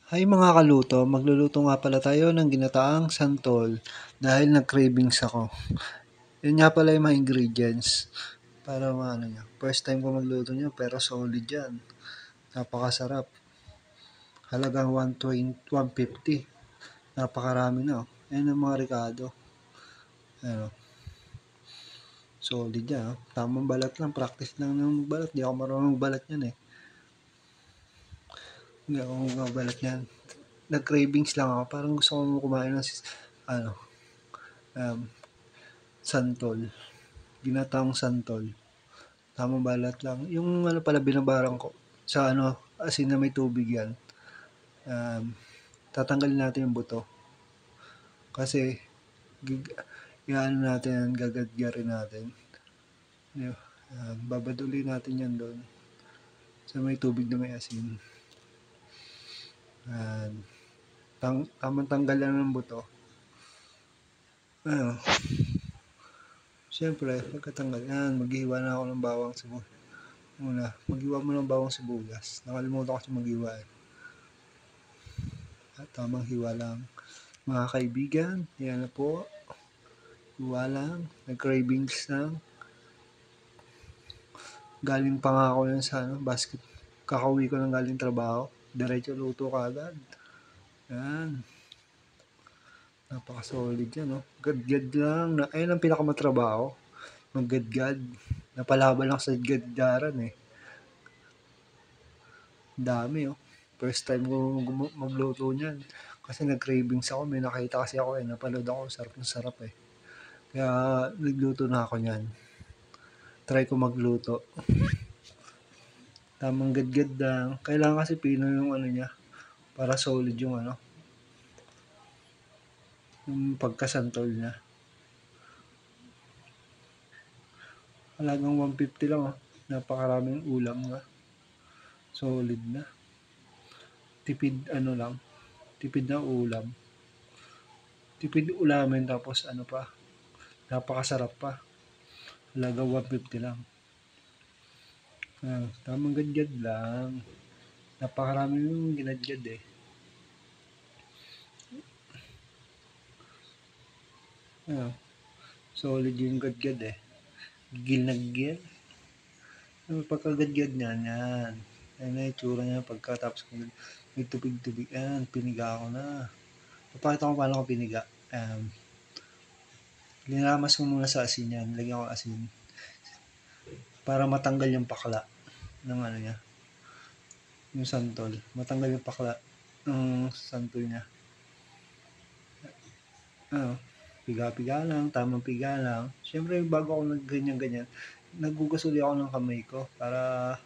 Hi mga kaluto, magluluto nga pala tayo ng ginataang santol dahil nag-cravings ako. Yun nga pala yung mga ingredients para maano nyo. First time ko magluto nyo pero solid yan. Napakasarap. Halagang 120, 150. Napakarami na. Ayan ang mga ricado. Ano, solid yan. Tamang balat lang. Practice lang ng balat. Di ako marunong balat yan eh. Hindi ako magbalat yan. Nag-cravings lang ako. Parang gusto ko kumain ng ano, um, santol. Ginataang santol. Tamang balat lang. Yung ano pala binabarang ko sa ano, asin na may tubig yan. Um, Tatanggalin natin yung buto. Kasi, ano natin yan, gagadyarin natin. Babaduli natin yan doon. Sa may tubig na may asin. Tamang tanggal lang ng buto. Siyempre, pagkatanggal yan, maghiwa na ako ng bawang sibuyas. Maghiwa mo ng bawang sibuyas. Nakalimutan ko sa maghiwa eh. Tamang hiwa lang. Mga kaibigan, yan na po. Hiwa lang. Nag-cravings lang. Galing pa nga ako yan sa basket. Kakauwi ko ng galing trabaho. Diretso luto ka agad. Yan. Napaka-solid yan, no? Gadgad lang. Ayun ang pinakamatrabaho. Maggadgad. Napalaban lang sa gadgaran eh. Dami, oh. First time ko magluto niyan. Kasi nag-cravings ako. May nakita kasi ako eh. Napanood ako. Sarap na sarap eh. Kaya nagluto na ako niyan. Try ko magluto. Tamang gadgad lang. Kailangan kasi pino yung ano niya. Para solid yung ano. Yung pagkasantol niya. Halagang 150 lang oh. Napakaraming ulam nga. Solid na. Tipid ano lang. Tipid na ulam. Tipid ulamin tapos ano pa. Napakasarap pa. Halagang 150 lang. Tamang gadgad lang. Napakarami yung ginadgad eh. Solid yung gadgad eh. Gigil na gigil. Pagkagadgad niyan, yan. Yan na itsura niya pagkatapos may tubig-tubig. Yan, piniga ko na. Papakita ko paano ko piniga. Linaramas ko muna sa asin yan. Lagyan ko asin. Para matanggal yung pakla ng ano niya. Yung santol. Matanggal yung pakla ng santol niya. Piga-piga lang. Tamang piga lang. Siyempre, bago ako nagganyan-ganyan, nagugas uli ako ng kamay ko para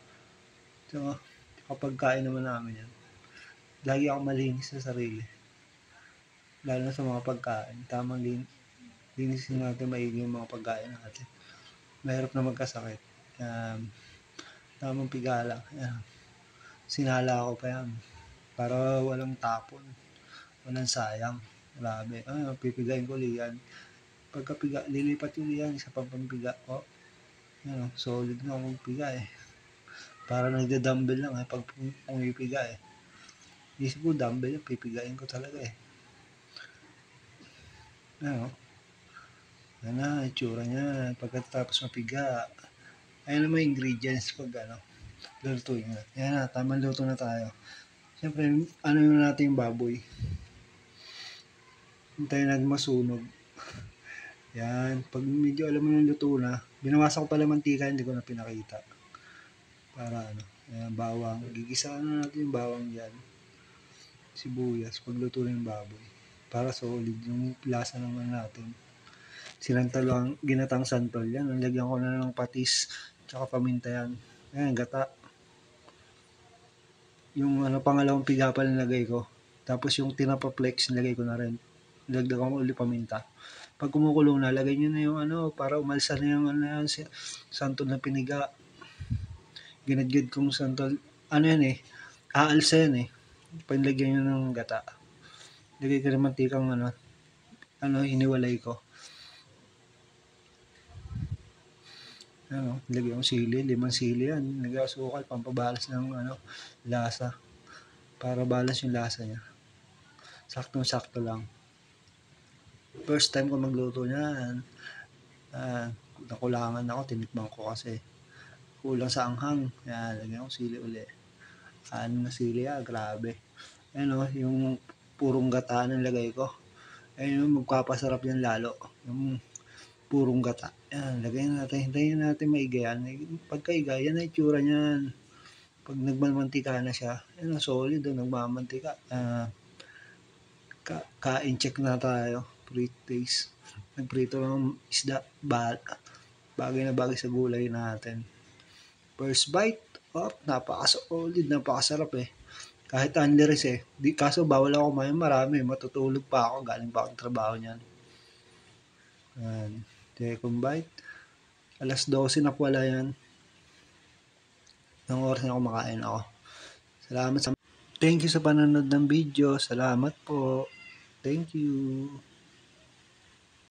kapag kain naman namin yan. Lagi ako malinis sa sarili. Lalo na sa mga pagkain. Tamang linisin natin maigi yung mga pagkain natin. Mahirap na magkasakit. Tamang piga lang. Sinala ko pa yan. Para walang tapon. Walang sayang. Grabe. Pipigain ko ulit yan. Pagkapiga, lilipat ulit yan sa pampampiga. Solid na akong piga eh. Para nagda-dumbbell lang eh. Pag pumipiga eh. Isip ko dumbbell yung pipigain ko talaga eh. Yan na, itsura niya. Pagkatapos mapiga. Ayan naman ingredients pag lutuin na. Yan na, tamang luto na tayo. Siyempre, ano natin yung baboy. Hintayin natin masunog. Yan. Pag medyo alam mo yung luto na, binawasan ko pala mantika, hindi ko na pinakita. Para ayan, bawang. Gigisa na natin yung bawang yan. Sibuyas, pagluto na yung baboy. Para solid yung lasa naman natin. Sinantol lang, ginatang santol yan. Nalagyan ko na ng patis, tsaka paminta yan. Ayan, gata. Yung pangalawang piga pa nilagay ko. Tapos yung tinapa-flex, nilagay ko na rin. Nilagdagan ko ulit paminta. Pag kumukulong na, lagay nyo na yung para umalsa na yung santol na piniga. Ginadgad kong santol. Yan eh, aalsa yan eh. Panlagyan nyo ng gata. Lagay ko ng mantikang hiniwalay ko. Lagyan ko sili, 5 sili yan. Lagyan ko sukal, pampabalas ng lasa. para balance yung lasa niya. Saktong-sakto lang. First time ko magluto niyan. Nakulangan ako, tinikman ko kasi kulang sa anghang. Yan, lagyan ko sili uli. Na sili grabe. Ayun yung purong gata ang lagay ko. Ayun magpapasarap yan lalo. Yung purong gata. Yan, lagyan natin. Hintayin natin maigayan. Pagkaiga, yan ang itsura niyan. Pag nagmamantika na siya, yan solid, nagmamantika. Kain check na tayo. Pre-taste. Nagprito ng isda. Bagay na bagay sa gulay natin. First bite, napaka-solid, napakasarap Kahit unleres kaso bawal ako kumain marami, matutulog pa ako, galing pa akong trabaho niyan. Second bite, 12:00 na pala yan. Ng oras na kumakain ako. Thank you sa panonood ng video. Salamat po. Thank you.